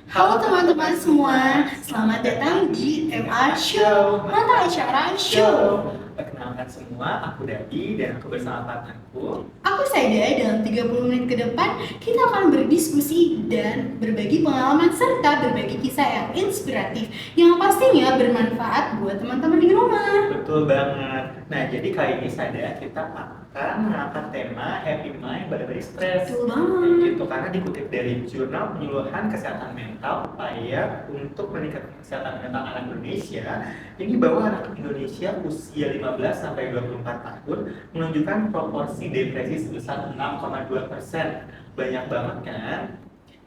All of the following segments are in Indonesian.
Halo teman-teman semua, selamat datang di MR Show, mata acara show. Perkenalkan semua, aku Dadi dan aku bersama partnerku. Aku Saida, dalam 30 menit ke depan kita akan berdiskusi dan berbagi pengalaman serta berbagi kisah yang inspiratif yang pastinya bermanfaat buat teman-teman di rumah. Betul banget. Nah, jadi kali ini Saida kita akan mengangkat tema Happy Mind Balik Stress. Betul banget. Gitu, karena dikutip dari Jurnal Penyuluhan Kesehatan Mental upaya untuk meningkatkan kesehatan mental anak Indonesia. Ini bahwa anak Indonesia usia 15 sampai 24 tahun menunjukkan proporsi depresi sebesar 6,2%. Banyak banget kan?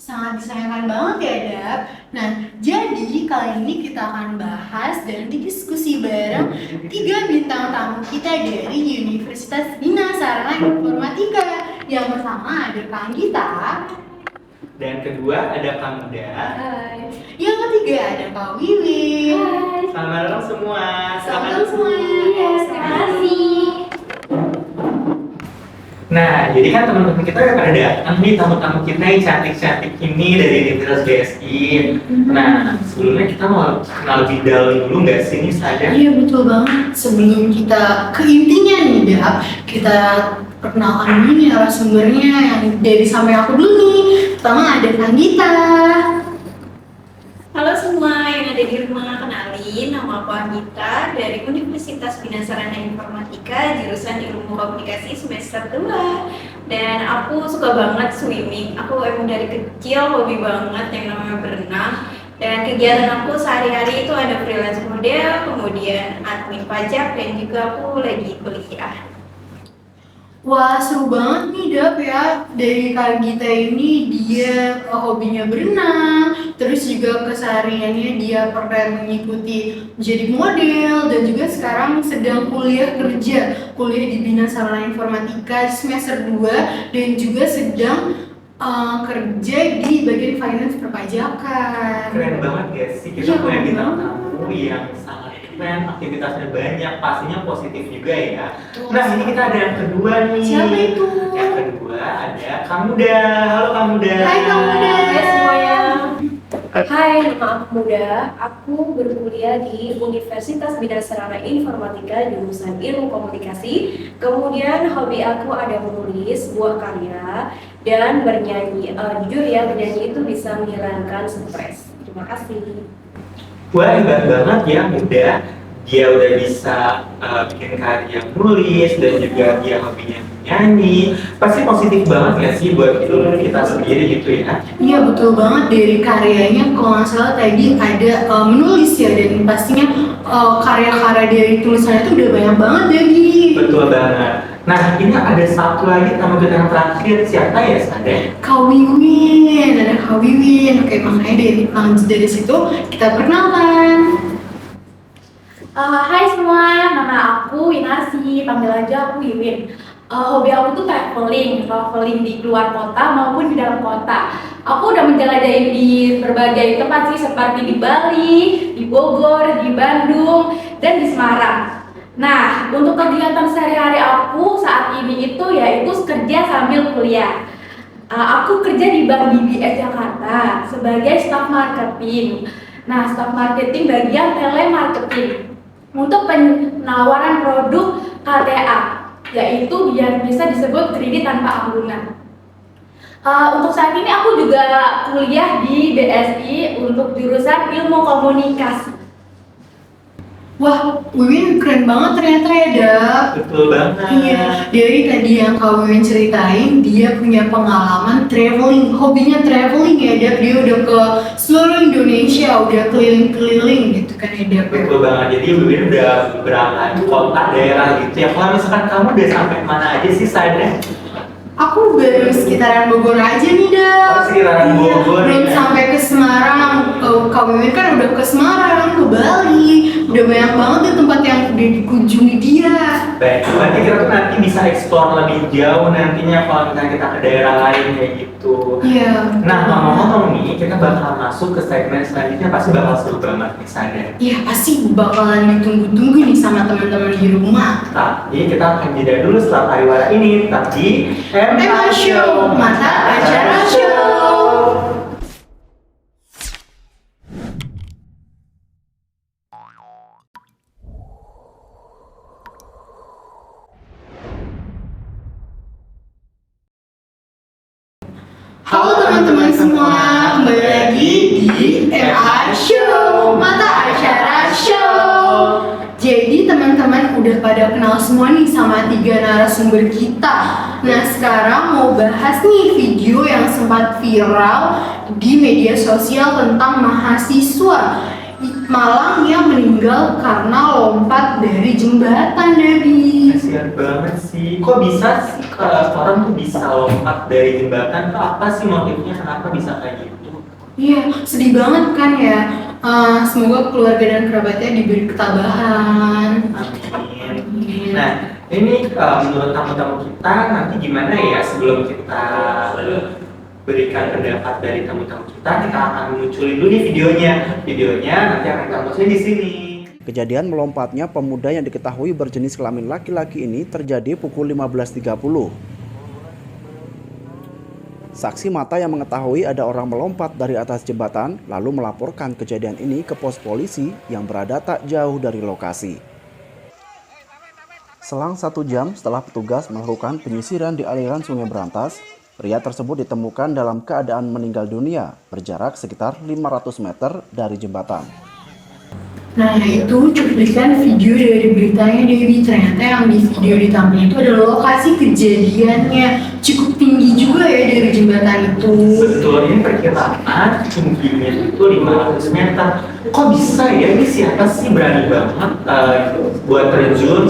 Sangat disayangkan banget ya, Dap. Nah, jadi kali ini kita akan bahas dan diskusi bareng 3 bintang tamu kita dari Universitas Bina Sarana Informatika. Yang pertama ada Kang Gita. Dan kedua ada Kang Muda. Hai. Yang ketiga ada Kak Wiwin. Hai. Selamat datang semua. Selamat datang semua. Terima kasih. Nah, jadi kan teman-teman kita udah pada datang nih tamu-tamu kita yang cantik-cantik ini dari Universitas BSI. Nah, sebelumnya kita mau kenal lebih dalam dulu nggak sih nih Sada? Iya betul banget. Sebelum kita ke intinya nih, Dap, kita perkenalkan dulu nih narasumbernya yang dari sampai aku dulu nih. Pertama ada Kang Gita. Halo semua yang ada di rumah, kenalin nama aku Anggita dari Universitas Bina Sarana Informatika jurusan Ilmu Komunikasi semester 2. Dan aku suka banget swimming. Aku emang dari kecil hobi banget yang namanya berenang. Dan kegiatan aku sehari-hari itu ada freelance model, kemudian admin pajak, dan juga aku lagi kuliah. Wah, seru banget nih, Dap, ya. Dari Kak Gita ini dia hobinya berenang, terus juga kesehariannya dia pernah mengikuti menjadi model dan juga sekarang sedang kuliah di Bina Sarana Informatika semester 2 dan juga sedang kerja di bagian finance perpajakan. Keren banget ya sih, Iya, kita punya keren bintang banget. tamu yang sangat keren, aktivitasnya banyak, pastinya positif juga ya. Betul. Nah, ini kita ada yang kedua nih. Siapa itu? Yang kedua ada Kang Muda. Halo Kang Muda. Hai, Kang Muda. Hai semuanya. Hai, nama aku Muda. Aku berkuliah di Universitas Bina Sarana Informatika jurusan Ilmu Komunikasi. Kemudian hobi aku ada menulis sebuah karya dan bernyanyi. Jujur ya, bernyanyi itu bisa menghilangkan stres. Terima kasih. Wah, hebat banget ya Muda. Dia udah bisa bikin karya nulis dan juga dia hobinya nyanyi. Pasti positif banget ya sih buat kita sendiri gitu ya. Iya betul banget, dari karyanya kalau nggak salah tadi ada menulis ya, dan pastinya karya-karya dari tulisannya itu udah banyak banget jadi. Betul banget. Nah, ini ada satu lagi tamu kita yang terakhir. Siapa ya, Sada? Kak Wiwin, ada Kak Wiwin. Oke, makanya dari situ kita perkenalkan. Hai semua, nama aku Winarsi, panggil aja aku Wiwin. Hobi aku tuh traveling di luar kota maupun di dalam kota. Aku udah menjelajahi di berbagai tempat sih, seperti di Bali, di Bogor, di Bandung, dan di Semarang. Nah, untuk kegiatan sehari-hari aku saat ini itu yaitu kerja sambil kuliah. Aku kerja di Bank BBS Jakarta sebagai staf marketing. Nah, staf marketing bagian telemarketing untuk penawaran produk KTA, yaitu biar bisa disebut kredit tanpa anggunan. Untuk saat ini aku juga kuliah di BSI untuk jurusan Ilmu Komunikasi. Wah, Wiwin keren banget ternyata ya, Dap. Betul banget. Iya, dari tadi yang Kak Wiwin ceritain, dia punya pengalaman traveling, hobinya traveling ya, Dap. Dia udah ke seluruh Indonesia, udah keliling-keliling gitu kan ya, Dap. Betul banget. Jadi Wiwin udah beberapa kota daerah gitu ya. Kalau misalkan kamu udah sampai mana aja sih, Sada? Aku baru sekitaran Bogor aja nih, Dap. Oh, sekitaran Bogor, Belum ya. sampai ke Semarang. Kak Wiwin kan udah ke Semarang, ke Bali. Udah banyak banget tuh tempat yang udah dikunjungi dia. Baik, berarti kita tuh nanti bisa explore lebih jauh nantinya kalau misalnya kita ke daerah lain kayak gitu. Iya. Nah, ngomong-ngomong nih, kita bakal masuk ke segmen selanjutnya, pasti bakal seru banget nih, Sada. Iya, pasti bakalan ditunggu-tunggu nih sama teman-teman di rumah. Tapi kita akan jeda dulu setelah pariwara ini, tapi MR Show, mata acara show. Halo teman-teman semua, kembali lagi di MA Show, Mata Acara Show. Jadi teman-teman udah pada kenal semua nih sama 3 narasumber kita. Nah sekarang mau bahas nih video yang sempat viral di media sosial tentang mahasiswa Malang yang meninggal karena lompat dari jembatan, Debbie. Kasian banget sih. Kok bisa sih orang tuh bisa lompat dari jembatan? Tuh apa sih motifnya? Kenapa bisa kayak gitu? Iya, sedih banget kan ya. Semoga keluarga dan kerabatnya diberi ketabahan. Amin. Nah, ini menurut tamu-tamu kita nanti gimana ya sebelum kita berikan pendapat dari tamu-tamu kita akan munculin dulu nih videonya nanti akan kita munculin di sini. Kejadian melompatnya pemuda yang diketahui berjenis kelamin laki-laki ini terjadi pukul 15.30. Saksi mata yang mengetahui ada orang melompat dari atas jembatan lalu melaporkan kejadian ini ke pos polisi yang berada tak jauh dari lokasi. Selang 1 jam setelah petugas melakukan penyisiran di aliran Sungai Berantas, pria tersebut ditemukan dalam keadaan meninggal dunia berjarak sekitar 500 meter dari jembatan. Nah itu cuplikan video dari beritanya, Dewi. Ternyata yang di video ditampilkan itu adalah lokasi kejadiannya. Cukup tinggi juga ya dari jembatan itu. Betul, ini perkiraan tingginya itu 500 meter. Kok bisa ya? Ini siapa sih berani banget buat terjun?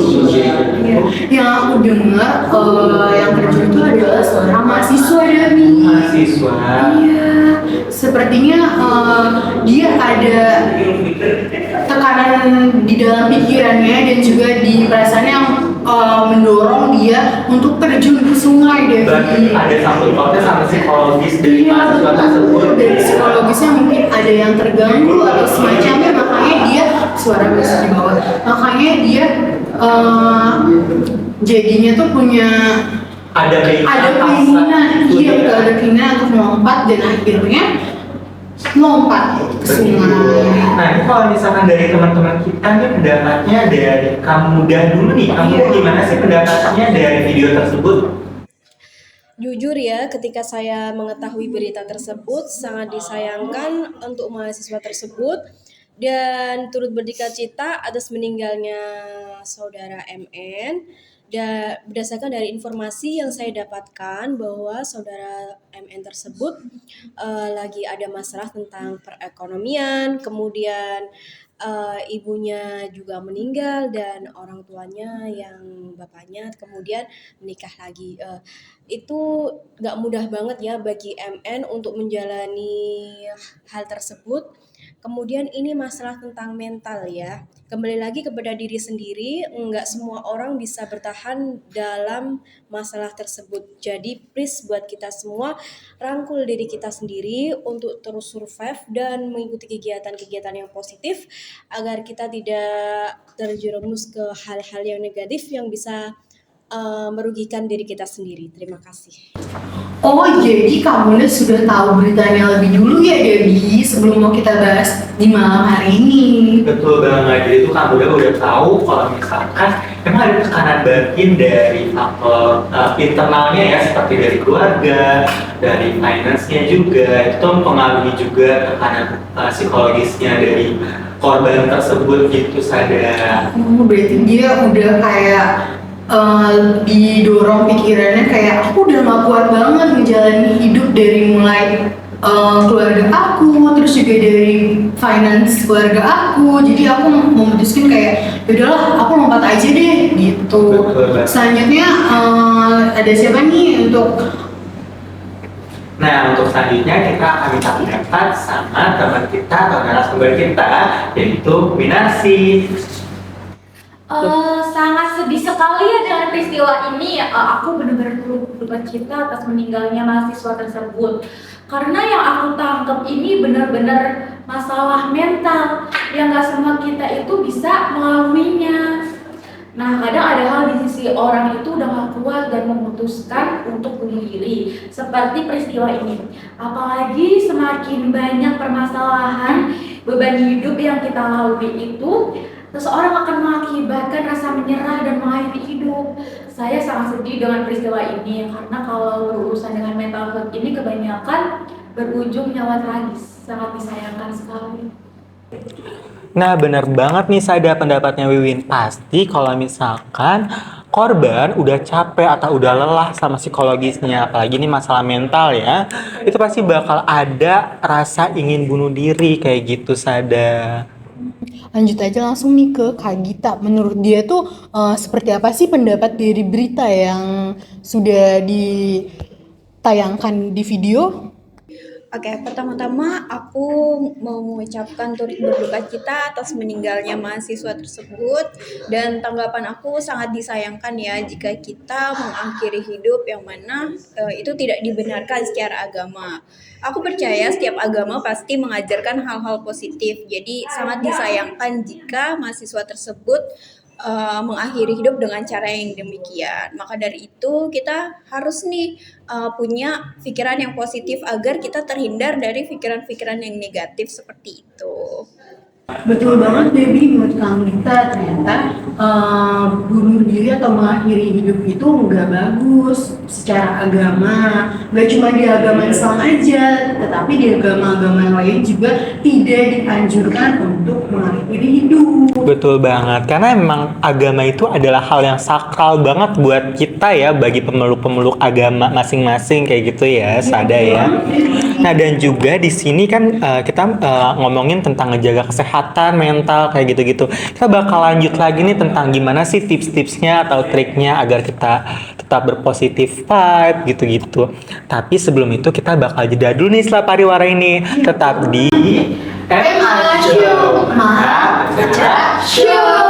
Yang aku dengar yang terjun itu adalah seorang mahasiswa, Dewi. Mahasiswa. Iya, sepertinya dia ada tekanan di dalam pikirannya dan juga di perasaannya yang mendorong dia untuk terjun ke sungai, Devi. Berarti ada sangkut pautnya sama psikologis dari Iya, mahasiswa tersebut. dari psikologisnya mungkin ada yang terganggu atau semacamnya, makanya dia suara bisa di bawah. Makanya dia jadinya tuh punya Ada keinginan, iya betul, ada keinginan untuk melompat dan akhirnya melompat ke sungai. Nah, ini kalau misalkan dari teman-teman kita nih pendapatnya dari kamu dulu nih, kamu gimana sih pendapatnya dari video tersebut? Jujur ya, ketika saya mengetahui berita tersebut, sangat disayangkan untuk mahasiswa tersebut dan turut berduka cita atas meninggalnya saudara MN. Dan berdasarkan dari informasi yang saya dapatkan bahwa saudara MN tersebut lagi ada masalah tentang perekonomian, kemudian ibunya juga meninggal dan orang tuanya yang bapaknya kemudian menikah lagi. Itu gak mudah banget ya bagi MN untuk menjalani hal tersebut. Kemudian ini masalah tentang mental ya. Kembali lagi kepada diri sendiri, nggak semua orang bisa bertahan dalam masalah tersebut. Jadi please buat kita semua, rangkul diri kita sendiri untuk terus survive dan mengikuti kegiatan-kegiatan yang positif agar kita tidak terjerumus ke hal-hal yang negatif yang bisa merugikan diri kita sendiri. Terima kasih. Oh, jadi kamu sudah tahu beritanya lebih dulu ya, Debbie, sebelum mau kita bahas di malam hari ini. Betul banget, jadi itu kamu udah tahu kalau misalkan memang ada tekanan batin dari faktor internalnya ya, seperti dari keluarga, dari finance-nya juga, itu mempengaruhi juga tekanan psikologisnya dari korban tersebut gitu, Sada. Berarti dia udah kayak didorong pikirannya kayak aku udah gak kuat banget ngejalanin hidup dari mulai keluarga aku, terus juga dari finance keluarga aku, jadi aku memutuskan kayak yaudahlah aku lompat aja deh gitu. Selanjutnya ada siapa nih untuk Nah, untuk selanjutnya kita akan minta pendapat sama teman kita atau narasumber kita, yaitu Winarsi. Sangat sedih sekali ya dengan peristiwa ini. Aku benar-benar turut berduka cita atas meninggalnya mahasiswa tersebut. Karena yang aku tangkap ini benar-benar masalah mental yang nggak semua kita itu bisa melaluinya. Nah, kadang ada hal di sisi orang itu udah gak kuat dan memutuskan untuk bunuh diri, seperti peristiwa ini. Apalagi semakin banyak permasalahan beban hidup yang kita lalui itu seseorang akan mengakibatkan rasa menyerah dan mengakhiri hidup. Saya sangat sedih dengan peristiwa ini karena kalau berurusan dengan mental health ini kebanyakan berujung nyawa tragis. Sangat disayangkan sekali. Nah, benar banget nih Sada pendapatnya Wiwin. Pasti kalau misalkan korban udah capek atau udah lelah sama psikologisnya, apalagi ini masalah mental ya, itu pasti bakal ada rasa ingin bunuh diri kayak gitu, Sada. Lanjut aja langsung nih ke Kak Gita. Menurut dia tuh seperti apa sih pendapat dari berita yang sudah ditayangkan di video? Oke, pertama-tama aku mau mengucapkan turut berduka cita atas meninggalnya mahasiswa tersebut, dan tanggapan aku sangat disayangkan ya jika kita mengakhiri hidup yang mana itu tidak dibenarkan secara agama. Aku percaya setiap agama pasti mengajarkan hal-hal positif, jadi sangat disayangkan jika mahasiswa tersebut mengakhiri hidup dengan cara yang demikian. Maka dari itu kita harus nih punya pikiran yang positif agar kita terhindar dari pikiran-pikiran yang negatif seperti itu. Betul banget Debbie, menurut Kang Gita ternyata bunuh diri atau mengakhiri hidup itu nggak bagus secara agama. Nggak cuma di agama Islam aja, tetapi di agama-agama lain juga tidak dianjurkan untuk mengakhiri hidup. Betul banget, karena memang agama itu adalah hal yang sakral banget buat kita ya, bagi pemeluk-pemeluk agama masing-masing kayak gitu ya, Sada ya. Nah, dan juga di sini kan kita ngomongin tentang ngejaga kesehatan mental kayak gitu-gitu. Kita bakal lanjut lagi nih tentang gimana sih tips-tipsnya atau triknya agar kita tetap berpositif vibe gitu-gitu. Tapi sebelum itu kita bakal jeda dulu nih setelah pariwara ini. Tetap di MR Show, Mahal Baca Show.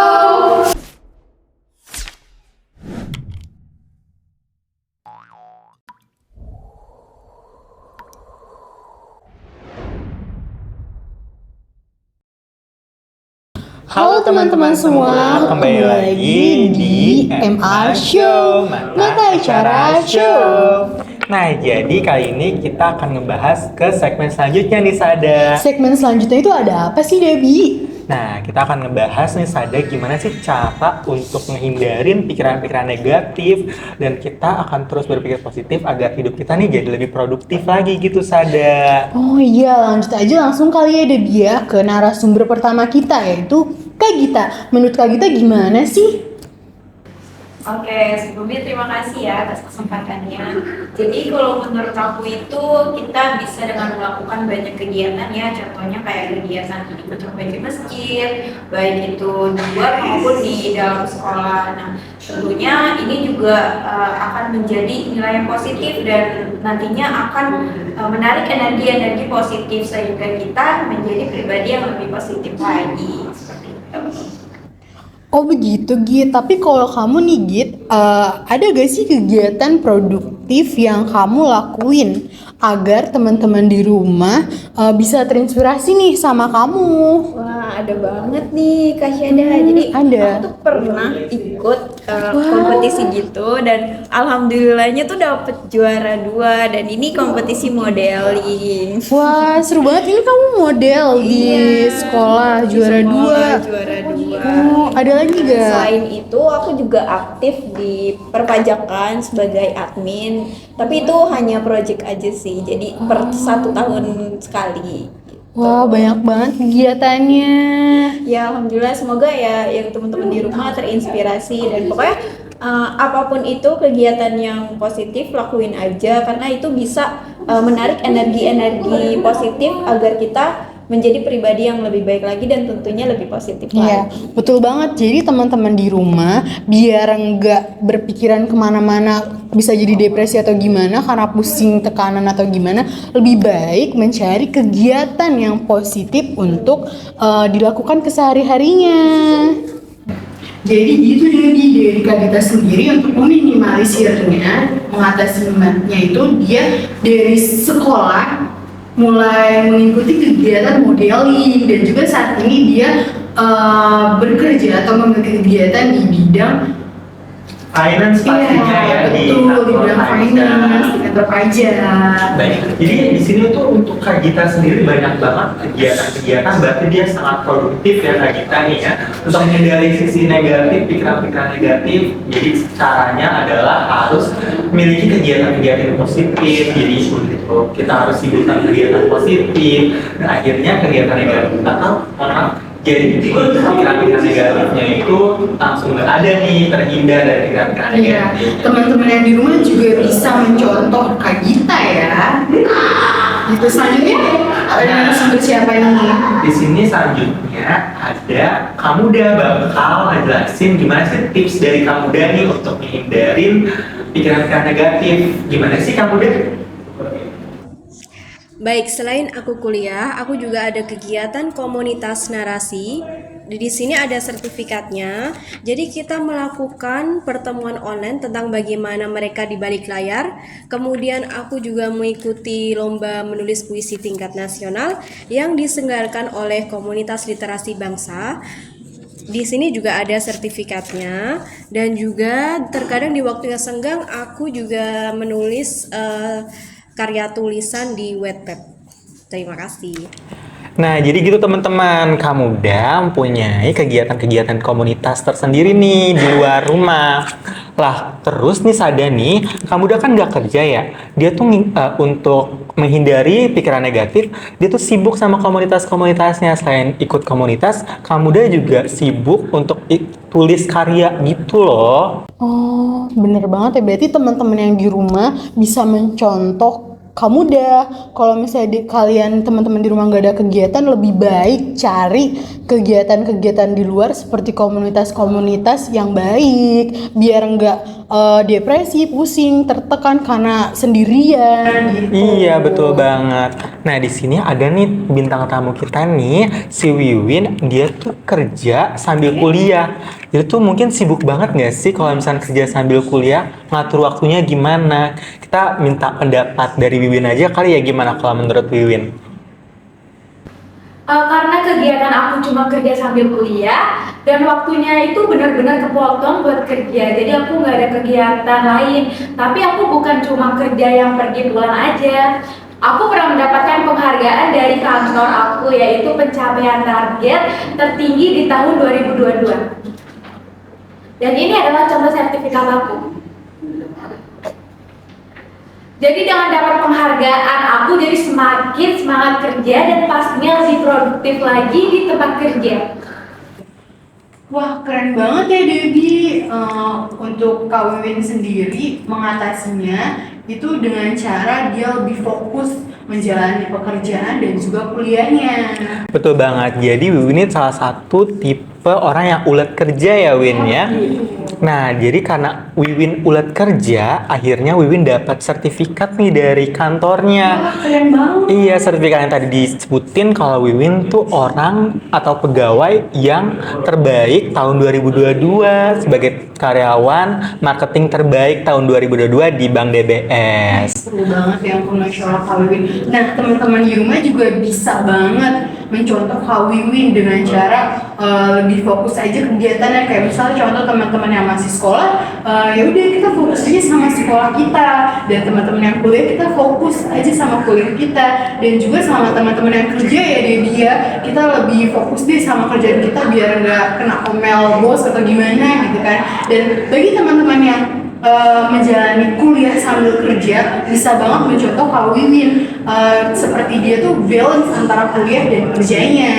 Halo teman-teman semua, kembali lagi di MR Show, Mata Acara Show. Nah, jadi kali ini kita akan ngebahas ke segmen selanjutnya nih, Sada. Segmen selanjutnya itu ada apa sih, Debbie? Nah, kita akan ngebahas nih, Sada, gimana sih cara untuk ngehindarin pikiran-pikiran negatif, dan kita akan terus berpikir positif agar hidup kita nih jadi lebih produktif lagi gitu, Sada. Oh iya, lanjut aja langsung kali ya Debbie ya ke narasumber pertama kita, yaitu Kak Gita. Menurut Kak Gita gimana sih? Oke, sebelumnya terima kasih ya atas kesempatannya. Jadi kalau menurut aku itu kita bisa dengan melakukan banyak kegiatan ya, contohnya kayak kegiatan ikut di masjid, baik itu di luar maupun di dalam sekolah. Nah, tentunya ini juga akan menjadi nilai yang positif dan nantinya akan menarik energi-energi positif sehingga kita menjadi pribadi yang lebih positif lagi. Seperti itu. Oh begitu Git, tapi kalau kamu nih Git, ada gak sih kegiatan produktif yang kamu lakuin agar teman-teman di rumah bisa terinspirasi nih sama kamu? Wah, ada banget nih Kak Syada. Jadi ada. aku tuh pernah ikut kompetisi gitu, dan alhamdulillahnya tuh dapet juara 2, dan ini kompetisi modeling. Wah seru banget, ini kamu model di sekolah juara 2. Juara 2. Oh, ada lagi gak? Selain itu aku juga aktif di perpajakan sebagai admin, tapi itu hanya project aja sih, jadi per 1 tahun sekali. Wah banyak banget kegiatannya. Ya alhamdulillah, semoga ya yang teman-teman di rumah terinspirasi, dan pokoknya apapun itu kegiatan yang positif lakuin aja, karena itu bisa menarik energi-energi positif agar kita menjadi pribadi yang lebih baik lagi dan tentunya lebih positif Iya, lagi. betul banget. Jadi teman-teman di rumah biar nggak berpikiran kemana-mana, bisa jadi depresi atau gimana karena pusing, tekanan atau gimana, lebih baik mencari kegiatan yang positif untuk dilakukan kesehari-harinya. Jadi gitu dari Kak Gita sendiri untuk meminimalisirnya, mengatasinya itu dia dari sekolah mulai mengikuti kegiatan modeling, dan juga saat ini dia bekerja atau mengikuti kegiatan di bidang finance pastinya ya di betul, di kantor bidang pajak. finance, di kantor pajak. Baik, jadi di sini tuh untuk Kak Gita sendiri banyak banget kegiatan-kegiatan, berarti dia sangat produktif ya Kak Gita nih ya. Untuk menghindari sisi negatif, pikiran-pikiran negatif, jadi caranya adalah harus memiliki kegiatan-kegiatan positif. Jadi kita harus sibukkan kegiatan positif, dan akhirnya kegiatan negatif atau jadi pikiran-pikiran negatifnya itu langsung nggak ada nih, terhindar dari pikiran-pikiran Iya, negatif. teman-teman yang di rumah juga bisa mencontoh Kak Gita ya. Gitu selanjutnya ada sumber siapa ini? Di sini selanjutnya ada Kamuda bakal ngejelasin gimana sih tips dari Kamuda nih untuk menghindarin pikiran-pikiran negatif. Gimana sih Kamuda? Baik, selain aku kuliah, aku juga ada kegiatan komunitas narasi. Di sini ada sertifikatnya. Jadi kita melakukan pertemuan online tentang bagaimana mereka di balik layar. Kemudian aku juga mengikuti lomba menulis puisi tingkat nasional yang diselenggarakan oleh Komunitas Literasi Bangsa. Di sini juga ada sertifikatnya, dan juga terkadang di waktu yang senggang aku juga menulis karya tulisan di Wattpad. Terima kasih. Nah, jadi gitu teman-teman, kamu udah mempunyai kegiatan-kegiatan komunitas tersendiri nih di luar rumah. Lah, terus nih Sada nih, kamu udah kan nggak kerja ya? Dia tuh untuk menghindari pikiran negatif, dia tuh sibuk sama komunitas-komunitasnya. Selain ikut komunitas, kamu udah juga sibuk untuk tulis karya gitu loh. Oh, bener banget ya. Berarti teman-teman yang di rumah bisa mencontoh Kamuda. Kalau misalnya kalian teman-teman di rumah nggak ada kegiatan, lebih baik cari kegiatan-kegiatan di luar seperti komunitas-komunitas yang baik, biar nggak depresi, pusing, tertekan karena sendirian. Gitu. Iya, betul banget. Nah, di sini ada nih bintang tamu kita nih, si Wiwin. Dia tuh kerja sambil kuliah. Dia tuh mungkin sibuk banget nggak sih kalau misalnya kerja sambil kuliah? Ngatur waktunya gimana? Kita minta pendapat dari Wiwin aja kali ya, gimana kalau menurut Wiwin? Karena kegiatan aku cuma kerja sambil kuliah dan waktunya itu benar-benar kepotong buat kerja, jadi aku nggak ada kegiatan lain. Tapi aku bukan cuma kerja yang pergi pulang aja. Aku pernah mendapatkan penghargaan dari kantor aku, yaitu pencapaian target tertinggi di tahun 2022. Dan ini adalah contoh sertifikat aku. Jadi dengan dapat penghargaan, aku jadi semakin semangat kerja dan pastinya lebih produktif lagi di tempat kerja. Wah, keren banget ya Debbie. Untuk Kak Wiwin sendiri mengatasinya itu dengan cara dia lebih fokus menjalani pekerjaan dan juga kuliahnya. Betul banget. Jadi Wiwin ini salah satu tipe orang yang ulet kerja ya Win ya. Nah, jadi karena Wiwin ulet kerja, akhirnya Wiwin dapat sertifikat nih dari kantornya. Wah, keren banget. Iya, sertifikat yang tadi disebutin kalau Wiwin tuh orang atau pegawai yang terbaik tahun 2022 sebagai karyawan marketing terbaik tahun 2022 di Bank DBS. Seru banget ya ampun, Masya Allah Kak Wiwin. Nah, teman-teman di rumah juga bisa banget mencontoh Kak Wiwin dengan cara lebih fokus aja kegiatannya. Kayak misalnya contoh teman-teman yang masih sekolah, ya udah kita fokus aja sama sekolah kita, dan teman-teman yang kuliah kita fokus aja sama kuliah kita, dan juga sama teman-teman yang kerja ya dia kita lebih fokus deh sama kerjaan kita biar nggak kena komel bos atau gimana gitu kan. Dan bagi teman-teman yang menjalani kuliah sambil kerja bisa banget mencontoh Kak Wiwin, seperti dia tuh balance antara kuliah dan kerjanya.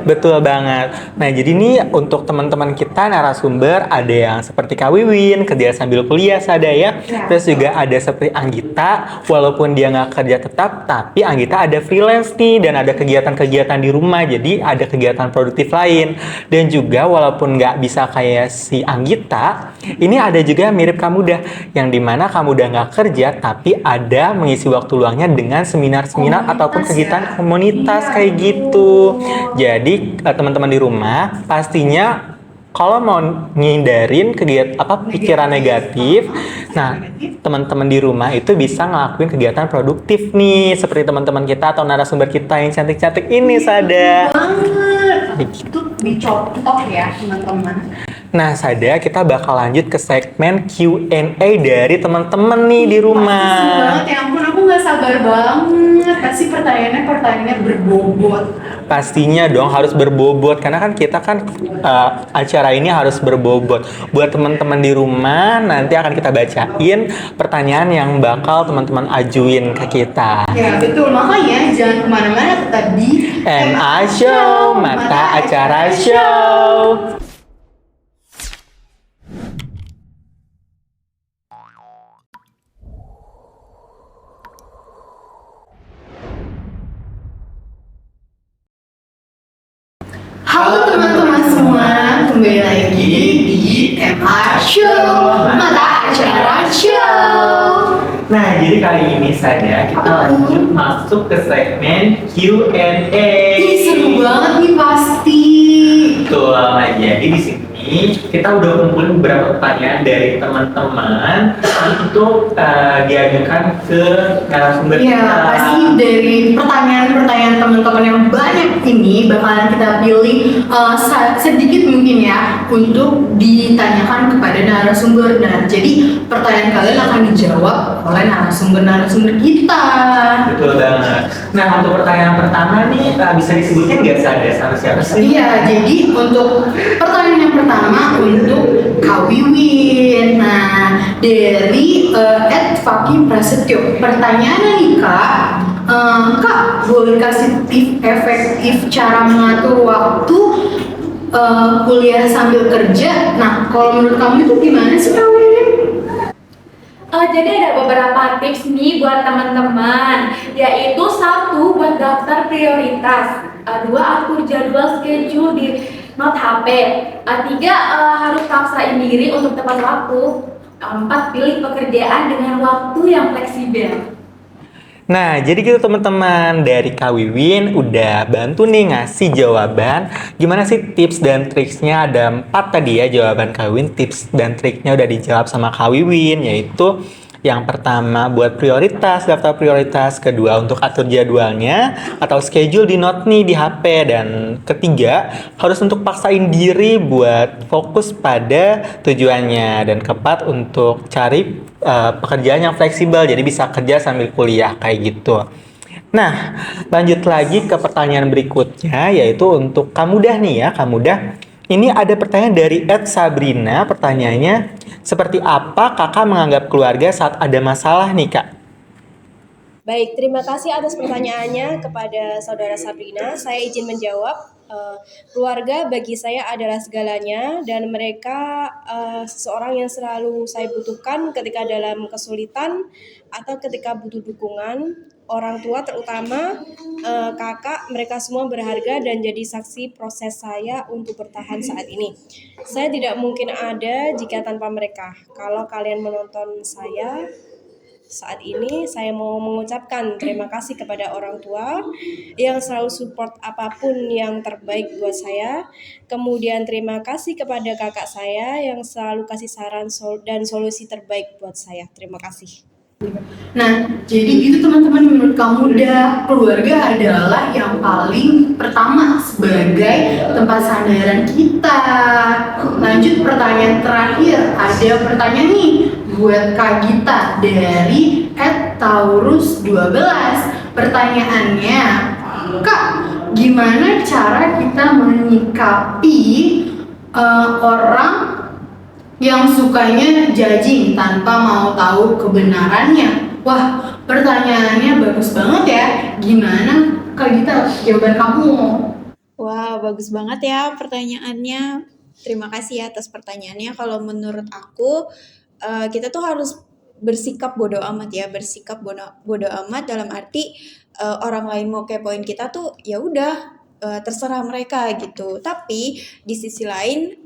Betul banget. Nah, jadi nih untuk teman-teman kita narasumber ada yang seperti Kak Wiwin kerja sambil kuliah Sada ya. Terus juga ada seperti Anggita, walaupun dia nggak kerja tetap, tapi Anggita ada freelance nih dan ada kegiatan-kegiatan di rumah. Jadi ada kegiatan produktif lain. Dan juga walaupun nggak bisa kayak si Anggita, ini ada juga mirip Kamuda, yang dimana Kamuda nggak kerja tapi ada mengisi waktu luangnya dengan seminar-seminar ataupun kegiatan komunitas kayak gitu. Jadi teman-teman di rumah pastinya kalau mau ngindarin kegiatan pikiran negatif, nah teman-teman di rumah itu bisa ngelakuin kegiatan produktif nih, seperti teman-teman kita atau narasumber kita yang cantik-cantik ini Sada. Banget. Itu dicontoh ya teman-teman. Nah, Sada, kita bakal lanjut ke segmen Q&A dari teman-teman nih di Makasih rumah. banget, ya ampun aku gak sabar banget. Pasti pertanyaannya berbobot. Pastinya dong harus berbobot karena kan kita kan acara ini harus berbobot. Buat teman-teman di rumah nanti akan kita bacain pertanyaan yang bakal teman-teman ajuin ke kita. Ya betul, makanya jangan kemana-mana, tetap di MA Show, mata acara show. Halo teman-teman semua, kembali lagi di MA Show, mata acara show. Nah, jadi kali ini saja kita lanjut masuk ke segmen Q&A. Ih, seru banget nih pasti. Betul, nah jadi di sini kita udah kumpulin beberapa pertanyaan dari teman-teman untuk diajukan ke narasumber Ya, kita. pasti dari pertanyaan-pertanyaan teman-teman yang banyak ini bakalan kita pilih sedikit mungkin ya untuk ditanyakan kepada narasumber. Nah, jadi pertanyaan kalian akan dijawab oleh narasumber kita. Betul banget. Nah, untuk pertanyaan pertama nih bisa disebutin nggak sama siapa sih? Iya, jadi untuk pertanyaan yang pertama untuk Kak Wiwin. Nah, dari @Fakih Prasetyo. Pertanyaannya nih Kak, Kak boleh kasih tips efektif cara mengatur waktu kuliah sambil kerja? Nah, kalau menurut kamu itu gimana sih Kak Wiwin? Jadi ada beberapa tips nih buat teman-teman, yaitu satu buat daftar prioritas, dua atur jadwal schedule di note HP, tiga harus paksain diri untuk tepat waktu, empat pilih pekerjaan dengan waktu yang fleksibel. Nah, jadi gitu teman-teman, dari Kak Wiwin udah bantu nih ngasih jawaban. Gimana sih tips dan triksnya? Ada 4 tadi ya jawaban Kak Wiwin. Tips dan triknya udah dijawab sama Kak Wiwin, yaitu yang pertama buat prioritas, daftar prioritas. Kedua untuk atur jadwalnya atau schedule di note nih di HP. Dan ketiga harus untuk paksain diri buat fokus pada tujuannya. Dan keempat untuk cari pekerjaan yang fleksibel, jadi bisa kerja sambil kuliah kayak gitu. Nah, lanjut lagi ke pertanyaan berikutnya, yaitu untuk Kamudah nih ya, Kamudah. Ini ada pertanyaan dari @Sabrina, pertanyaannya, seperti apa kakak menganggap keluarga saat ada masalah nih kak? Baik, terima kasih atas pertanyaannya kepada saudara Sabrina. Saya izin menjawab. Keluarga bagi saya adalah segalanya dan mereka seseorang yang selalu saya butuhkan ketika dalam kesulitan atau ketika butuh dukungan. Orang tua terutama kakak, mereka semua berharga dan jadi saksi proses saya untuk bertahan saat ini. Saya tidak mungkin ada jika tanpa mereka. Kalau kalian menonton saya saat ini, saya mau mengucapkan terima kasih kepada orang tua yang selalu support apapun yang terbaik buat saya. Kemudian terima kasih kepada kakak saya yang selalu kasih saran dan solusi terbaik buat saya. Terima kasih. Nah, jadi gitu teman-teman, menurut kamu keluarga adalah yang paling pertama sebagai tempat sandaran kita. Lanjut pertanyaan terakhir, ada pertanyaan nih buat Kak Gita dari @taurus12. Pertanyaannya, Kak, gimana cara kita menyikapi orang yang sukanya judging tanpa mau tahu kebenarannya? Wah, pertanyaannya bagus banget ya. Gimana Kak Gita, jawaban kamu? Wah, bagus banget ya pertanyaannya. Terima kasih ya atas pertanyaannya. Kalau menurut aku, kita tuh harus bersikap bodoh amat ya, bersikap bodoh amat dalam arti orang lain mau kepoin kita tuh ya udah, terserah mereka gitu. Tapi di sisi lain,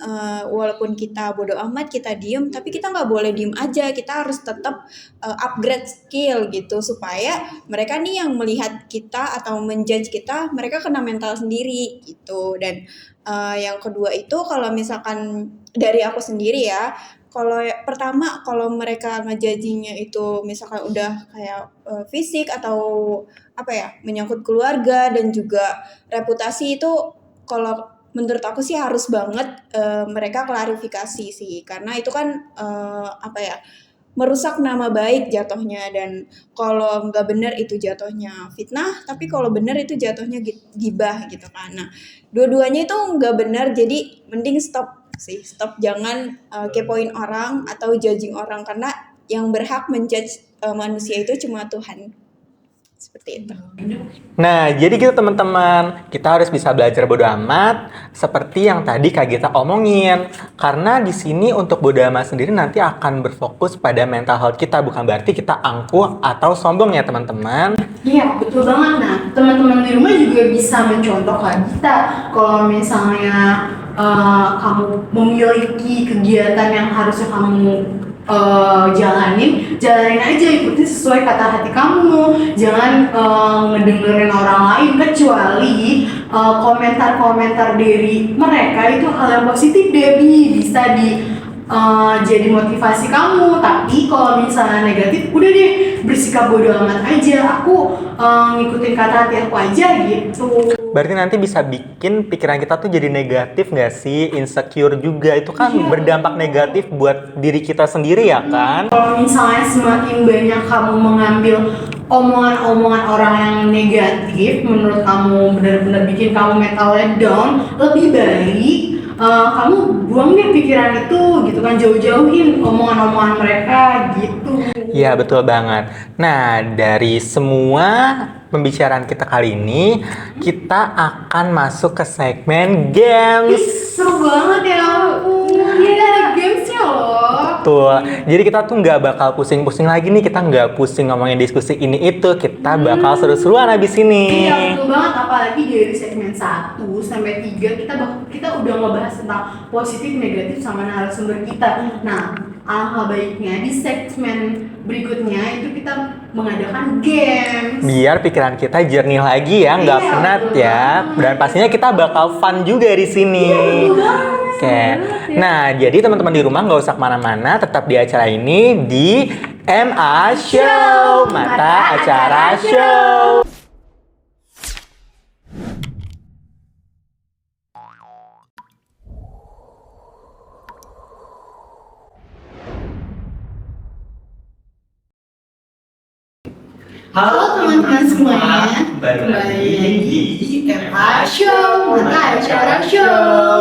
walaupun kita bodoh amat, kita diem, tapi kita nggak boleh diem aja. Kita harus tetap upgrade skill gitu supaya mereka nih yang melihat kita atau menjudge kita, mereka kena mental sendiri gitu. Dan yang kedua itu kalau misalkan dari aku sendiri ya, kalau pertama kalau mereka ngejudgingnya itu misalkan udah kayak fisik atau apa ya, menyangkut keluarga dan juga reputasi itu, kalau menurut aku sih harus banget mereka klarifikasi sih, karena itu kan apa ya, merusak nama baik jatuhnya. Dan kalau nggak benar itu jatuhnya fitnah, tapi kalau benar itu jatuhnya gibah gitu kan. Nah, dua-duanya itu nggak benar, jadi mending stop sih, stop, jangan kepoin orang atau judging orang, karena yang berhak menjudge manusia itu cuma Tuhan. Seperti itu. Nah, jadi gitu teman-teman, kita harus bisa belajar bodo amat seperti yang tadi Kak Gita omongin. Karena di sini untuk bodo amat sendiri nanti akan berfokus pada mental health kita, bukan berarti kita angkuh atau sombong ya teman-teman. Iya, betul banget. Nah, teman-teman di rumah juga bisa mencontoh Kak Gita. Kalau misalnya kamu memiliki kegiatan yang harusnya kamu jalanin aja, ikuti sesuai kata hati kamu, jangan ngedengerin orang lain, kecuali komentar-komentar dari mereka itu hal yang positif, Debbie, bisa jadi motivasi kamu. Tapi kalau misalnya negatif, udah deh, bersikap bodo amat aja, aku ngikutin kata hati aku aja gitu. Berarti nanti bisa bikin pikiran kita tuh jadi negatif nggak sih? Insecure juga, itu kan berdampak negatif buat diri kita sendiri ya kan? Kalau misalnya semakin banyak kamu mengambil omongan-omongan orang yang negatif, menurut kamu benar-benar bikin kamu mentalnya down, lebih baik kamu buang deh pikiran itu gitu kan, jauh-jauhin omongan-omongan mereka gitu. Iya, betul banget. Nah, dari semua pembicaraan kita kali ini, kita akan masuk ke segmen games. Seru banget ya ampun. Iya, ada gamesnya loh. Betul. Jadi kita tuh nggak bakal pusing-pusing lagi nih, kita nggak pusing ngomongin diskusi ini itu, kita bakal seru-seruan abis ini. Iya, betul banget. Apalagi dari segmen 1 sampai 3 kita udah ngebahas tentang positif, negatif sama narasumber kita. Nah, alangkah baiknya di segmen berikutnya itu kita mengadakan games. Biar pikiran kita jernih lagi ya, nggak Iya, penat betul ya. banget. Dan pastinya kita bakal fun juga di sini. Oke. Nah, jadi teman-teman di rumah nggak usah kemana-mana, tetap di acara ini di MA Show, Mata Acara Show. Halo teman-teman semuanya, kembali lagi di MA Show, Mata Acara Show.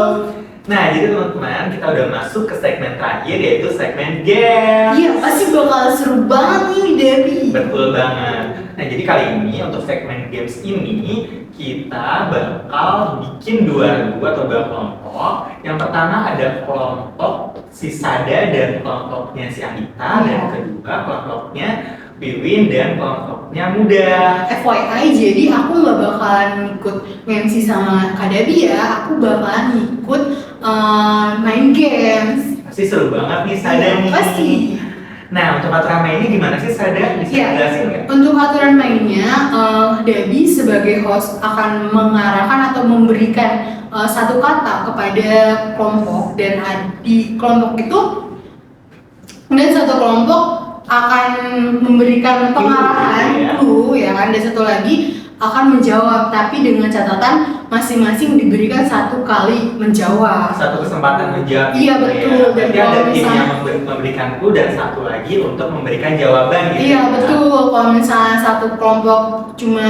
Nah, jadi teman-teman, kita udah masuk ke segmen terakhir, yaitu segmen games. Iya, pasti bakal seru banget nih, Debbie. Betul banget. Nah, jadi kali ini untuk segmen games ini kita bakal bikin dua atau dua kelompok. Yang pertama ada kelompok si Sada dan kelompoknya si Anita, dan kedua kelompoknya Wiwin dan kelompoknya Muda. FYI, jadi aku nggak bakalan ikut MC sama Kak Debbie ya, aku bakalan ikut main games. Pasti seru banget nih Sada nih. Pasti. Nah, untuk aturan mainnya gimana sih Sada? Bisa Iya. jelasin nggak? Untuk aturan mainnya, Debbie sebagai host akan mengarahkan atau memberikan satu kata kepada kelompok, dan di kelompok itu dan satu kelompok akan memberikan pengarahan dulu ya kan, dan satu lagi akan menjawab, tapi dengan catatan masing-masing diberikan satu kali menjawab. Satu kesempatan menjawab. Iya, betul. Dan Dan ada kalau tim misalnya- yang memberikan clue dan satu lagi untuk memberikan jawaban gitu. Iya, betul. Kalau misalnya satu kelompok cuma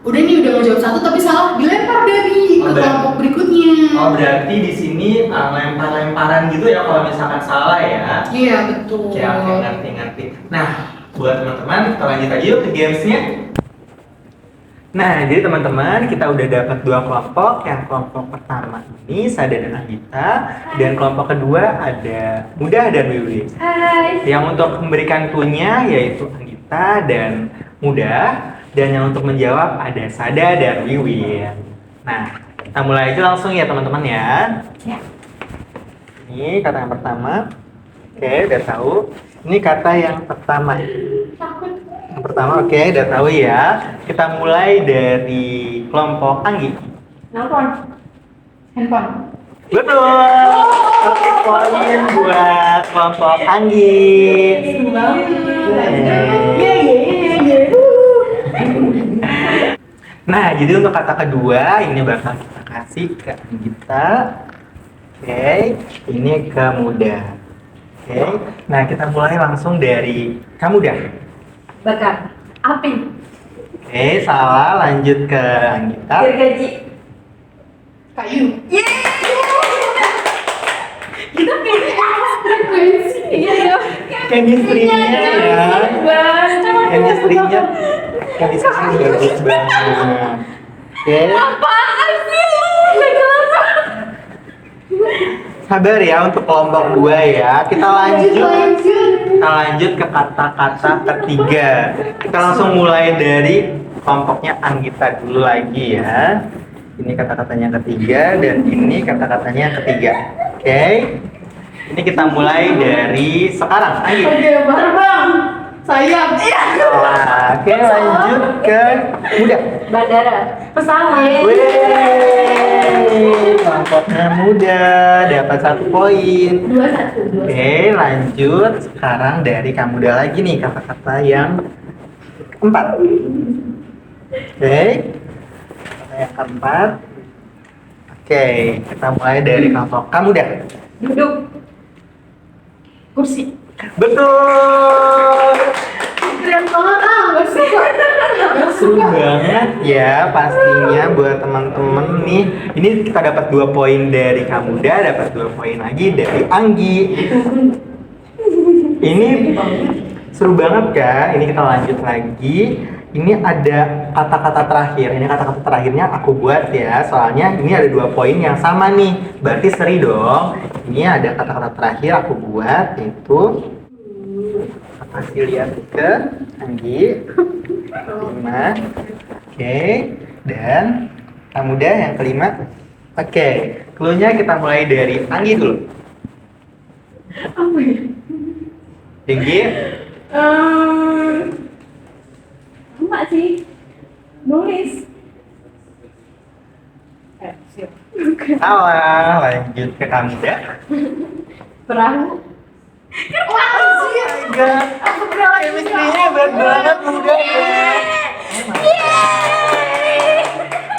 udah ngejawab satu tapi salah, dilempar dari ke kelompok berikutnya. Oh, berarti di sini lempar-lemparan gitu ya kalau misalkan salah ya. Iya, betul. Oke, ngerti. Nah, buat teman-teman kita lanjut aja yuk ke gamesnya. Nah, jadi teman-teman kita udah dapat dua kelompok. Yang kelompok pertama ini Sada dan Anita, dan kelompok kedua ada Muda dan Wiwi. Hai. Yang untuk memberikan clue-nya yaitu Anita dan Muda, dan yang untuk menjawab ada Sada dan Wiwi. Nah, kita mulai aja langsung ya teman-teman ya. Ya. Ini kata yang pertama. Oke, udah tahu. Ini kata yang pertama. Takut. Yang pertama, oke, udah tahu ya. Kita mulai dari kelompok Anggi. Nelpon. Handphone. Betul. Oke, poin buat kelompok Anggi. Nah, jadi untuk kata kedua ini bakal kita kasih ke Anggita. Oke, ini ke Muda. Oke, nah kita mulai langsung dari Kamuda. Bakar. Api. Oke, salah. Lanjut ke Anggita. Gergaji. Kayu. Kita pilih frekuensi. Iya. Chemistry-nya ya. Chemistry-nya bagus banget. Oke. Apaan sih lu? Gak jelas. Sabar ya untuk kelompok 2 ya. Kita lanjut ke kata-kata ketiga. Kita langsung mulai dari kelompoknya Anggita dulu lagi ya. Ini kata-katanya ketiga dan ini kata-katanya ketiga. Oke. Ini kita mulai dari sekarang. Ayo. Oke, baru bang. Sayap. Oke, lanjut ke Muda. Bandara. Pesawat. Wih, kelompoknya Muda dapat 1 poin. 2-1. Oke, lanjut sekarang dari Kamuda lagi nih kata-kata yang keempat. Oke, kata yang keempat. Oke, kita mulai dari kelompok Kamuda. Duduk. Kursi. Betul. Keren banget gak suka. Seru banget ya pastinya buat teman-teman nih. Ini kita dapat 2 poin dari Kamuda, dapat 2 poin lagi dari Anggi. Ini seru banget kan? Ini kita lanjut lagi. Ini ada kata-kata terakhir. Ini kata-kata terakhirnya aku buat ya. Soalnya ini ada 2 poin yang sama nih. Berarti seri dong. Ini ada kata-kata terakhir aku buat yaitu kasih lihat ke Anggi. 5. Oke. Dan Kamuda yang kelima. Oke. Cluenya kita mulai dari Anggi dulu. Apa ya? Tinggi. Enggak sih. Nulis. Siap. Salah. Lanjut ke Kamuda. Perahu. Chemistry-nya berat banget Muda.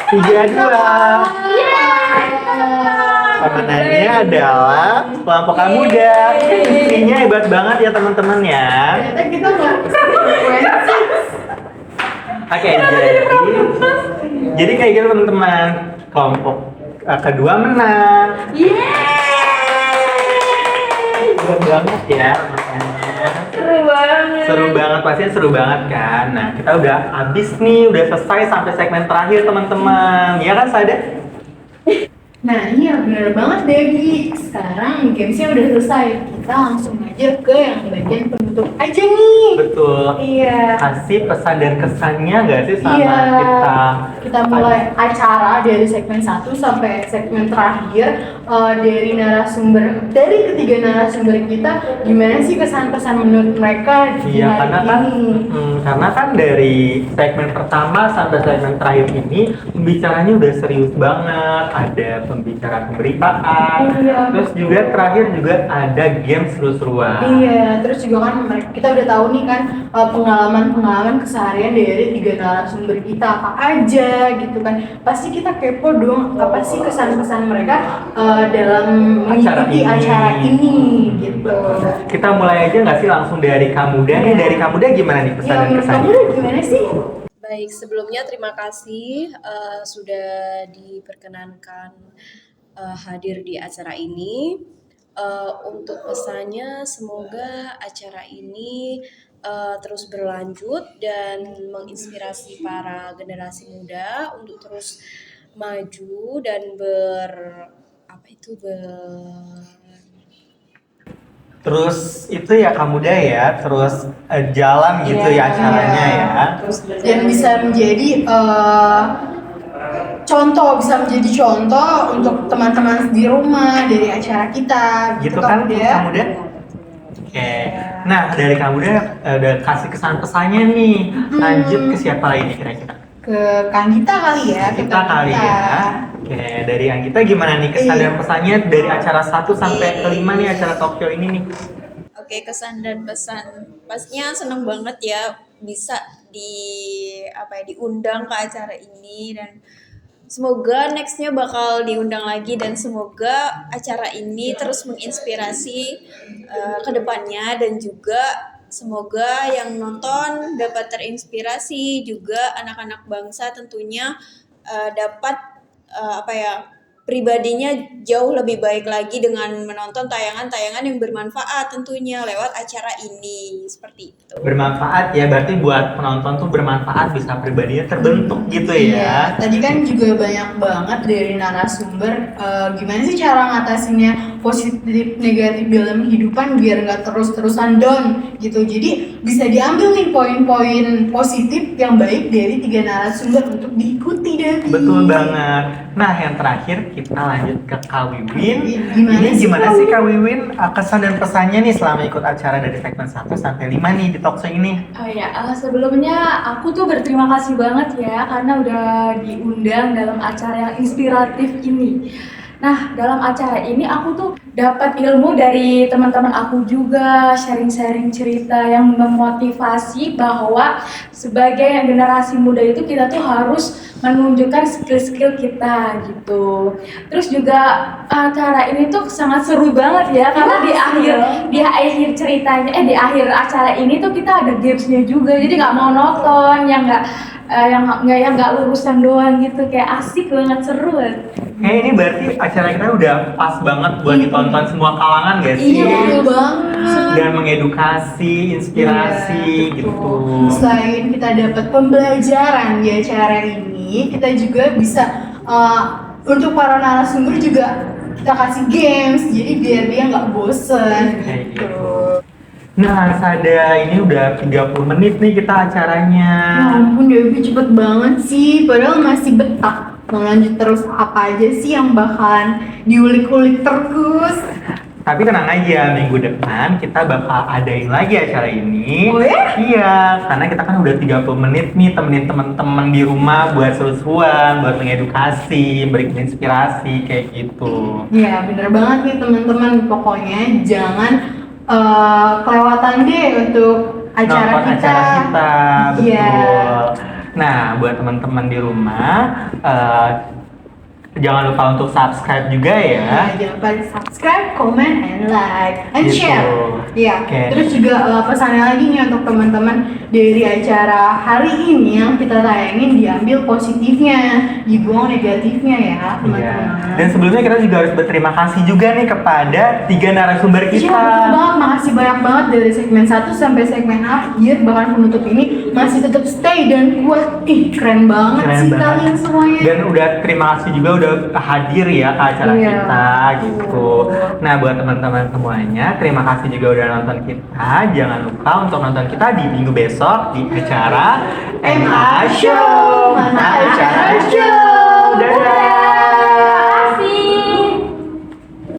3-2. Pemenangnya adalah kelompok Kamuda. Chemistry-nya hebat banget ya teman-teman ya. Ternyata kita nggak frekuensi. Oke, jadi kayak gitu teman-teman. Kelompok kedua menang. Seru banget ya makanya. Seru banget, pastinya seru banget kan. Nah, kita udah habis nih, udah selesai sampai segmen terakhir teman-teman. Ya kan, Sada? Nah iya bener banget Debbie. Sekarang gamesnya udah selesai. Kita langsung aja ke yang bagian penutup aja nih. Betul. Iya. Kasih pesan dan kesannya nggak sih sama Iya. kita? Kita mulai acara dari segmen 1 sampai segmen terakhir. Dari ketiga narasumber kita, gimana sih kesan-kesan menurut mereka di Iya, hari karena kan dari segmen pertama sampai segmen terakhir ini pembicaranya udah serius banget. Ada pembicaraan pemberitaan, Iya. terus juga terakhir juga ada game seru-seruan. Iya, terus juga kan kita udah tahu nih kan pengalaman-pengalaman keseharian dari 3 narasumber kita apa aja gitu kan. Pasti kita kepo dong apa sih kesan-kesan mereka dalam mengikuti acara ini gitu. Kita mulai aja nggak sih langsung dari Kamuda nih? Dari Kamuda gimana nih pesan Ya, dan menurut kamu kesannya? gimana sih? Baik, sebelumnya terima kasih sudah diperkenankan hadir di acara ini. Untuk pesannya, semoga acara ini terus berlanjut dan menginspirasi para generasi muda untuk terus maju dan Terus itu ya Kamuda ya, terus jalan gitu ya acaranya ya. Dan bisa menjadi bisa menjadi contoh untuk teman-teman di rumah dari acara kita Gitu kan ya. Kamuda? Oke. Nah, dari Kamuda udah kasih kesan pesannya nih. Lanjut ke siapa lagi nih kira-kira? Ke Kang Gita kali ya. Kita kali ya. Oke, dari Anggita gimana nih kesan dan pesannya dari acara 1 sampai ke 5 nih acara talk show ini nih? Oke, kesan dan pesan. Pastinya seneng banget ya bisa diundang ke acara ini dan Semoga nextnya bakal diundang lagi dan semoga acara ini terus menginspirasi ke depannya dan juga semoga yang nonton dapat terinspirasi juga anak-anak bangsa tentunya dapat pribadinya jauh lebih baik lagi dengan menonton tayangan-tayangan yang bermanfaat tentunya lewat acara ini seperti itu. Bermanfaat ya, berarti buat penonton tuh bermanfaat, bisa pribadinya terbentuk gitu ya. Iya, tadi kan juga banyak banget dari narasumber gimana sih cara ngatasinnya positif negatif dalam kehidupan biar nggak terus-terusan down gitu. Jadi bisa diambil nih poin-poin positif yang baik dari 3 narasumber untuk diikuti dari. Betul banget. Nah, yang terakhir kita lanjut ke Kak Wiwin. Gimana Sih Kak Wiwin kesan dan pesannya nih selama ikut acara dari segmen 1 sampai 5 nih di talkshow ini? Oh ya, sebelumnya aku tuh berterima kasih banget ya karena udah diundang dalam acara yang inspiratif ini. Nah, dalam acara ini aku tuh dapat ilmu dari teman-teman aku juga, sharing-sharing cerita yang memotivasi bahwa sebagai generasi muda itu kita tuh harus menunjukkan skill-skill kita gitu. Terus juga acara ini tuh sangat seru banget ya karena di akhir ceritanya di akhir acara ini tuh kita ada gamesnya juga. Jadi nggak mau nonton yang nggak lurusan doang gitu, kayak asik banget, seru banget. Ini berarti acara kita udah pas banget buat ditonton semua kalangan gak sih? Iya, betul banget. Dan mengedukasi, inspirasi gitu. Selain kita dapat pembelajaran di acara ini, kita juga bisa untuk para narasumber juga kita kasih games, jadi biar dia nggak bosen Kayak gitu. Nah, Sada, ini udah 30 menit nih kita acaranya. Ya ampun, Dewi cepet banget sih, padahal masih betah. Mau lanjut terus apa aja sih yang bakalan diulik-ulik terus? Tapi tenang aja, minggu depan kita bakal adain lagi acara ini. Oh ya? Iya, karena kita kan udah 30 menit nih temenin teman-teman di rumah buat seru-seruan, buat mengedukasi, berikan inspirasi, kayak gitu. Ya bener banget nih teman-teman, pokoknya jangan kelewatan deh untuk acara Nonton kita. acara kita, betul. Iya. Nah, buat teman-teman di rumah, jangan lupa untuk subscribe juga ya. Ya, jangan lupa subscribe, comment, and like, and Gitu. share. Iya. Oke. Terus juga pesannya lagi nih untuk teman-teman dari acara hari ini yang kita tayangin, diambil positifnya, dibuang negatifnya ya Iya. teman-teman. Dan sebelumnya kita juga harus berterima kasih juga nih kepada 3 narasumber Iya kita. betul banget, makasih banyak banget dari segmen 1 sampai segmen akhir, bahkan penutup ini masih tetap stay dan kuat. Keren banget Keren sih banget. kalian semuanya. Dan udah terima kasih juga udah hadir ya ke acara Iya. kita gitu. Nah, buat teman-teman semuanya, terima kasih juga udah nonton kita. Jangan lupa untuk nonton kita di minggu besok di acara MA Show. Mana acara show?